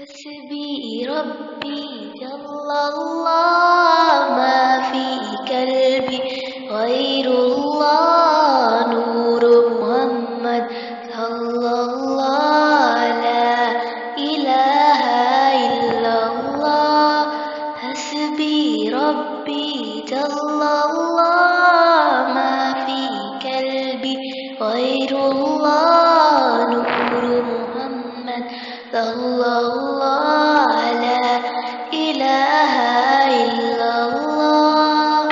हस्बी रब्बी जल्लल्लाह मा फी कल्बी गैरुल्लाह नूर मुहम्मद सल्लल्लाह ला इलाहा इल्लल्लाह। हस्बी रब्बी जल्लल्लाह मा फी कल्बी गैरुल्लाह नूर मुहम्मद सल्लल्लाह ला इलाहा इल्लल्लाह।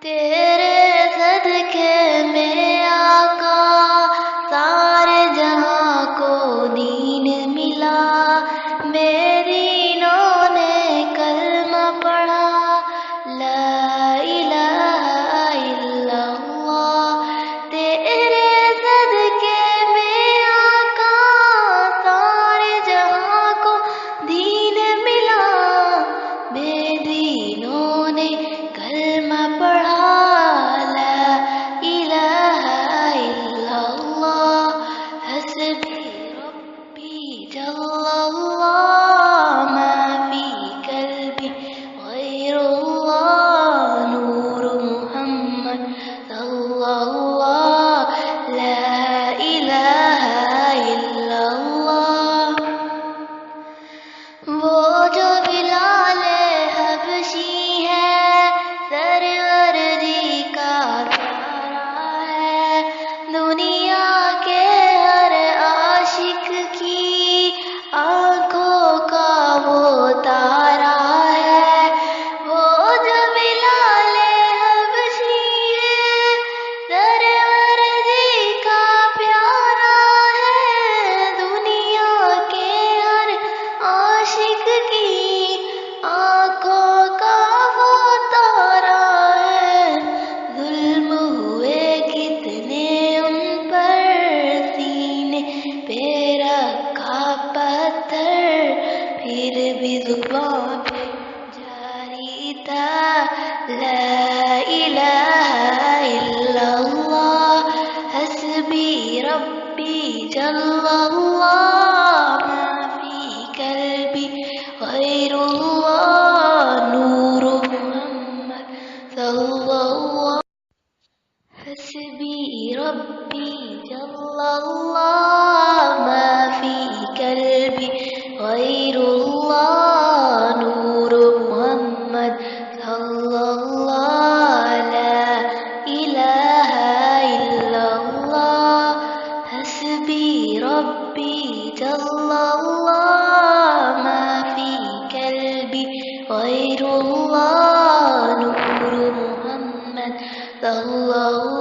तेरे सदके में आका सारे जहां को दीन मिला। मेरी नौ ने कलमा पढ़ा ला इलाहा इल्लल्लाह। तेरे सदके में आका सारे जहां को दीन मिला। बेदीनों ने कलमा पढ़ा ला इलाहा इल्लल्लाह। हस्बी रब्बी जल्लल्लाह मा फी कल्बी गैरुल्लाह नूर मुहम्मद सल्लल्लाह ला इलाहा इल्लल्लाह। वो जो बिलाले हबशी है सरवर जी का प्यारा है। दुनिया के हर आशिक की आंखों का वो तारा है। वो जो बिलाले हबशी है सरवर जी का प्यारा है। दुनिया के हर आशिक की आंखों का वो तारा है। जुल्म हुए कितने उन पर सीने पे रखा पत्थर। फिर भी जुबां पे जारी था ला इलाहा इल्लल्लाह। हस्बी रब्बी जल्लल्लाह मा फी कल्बी गैरुल्लाह नूर मुहम्मद सल्लल्लाह। हस्बी रब्बी जल्लल्लाह मा फी कल्बी गैरुल्लाह नूर मुहम्मद सल्लल्लाह ला इलाहा इल्लल्लाह। हस्बी रब्बी जल्लल्लाह मा फी कल्बी गैरुल्लाह नूर मुहम्मद सल्लल्लाह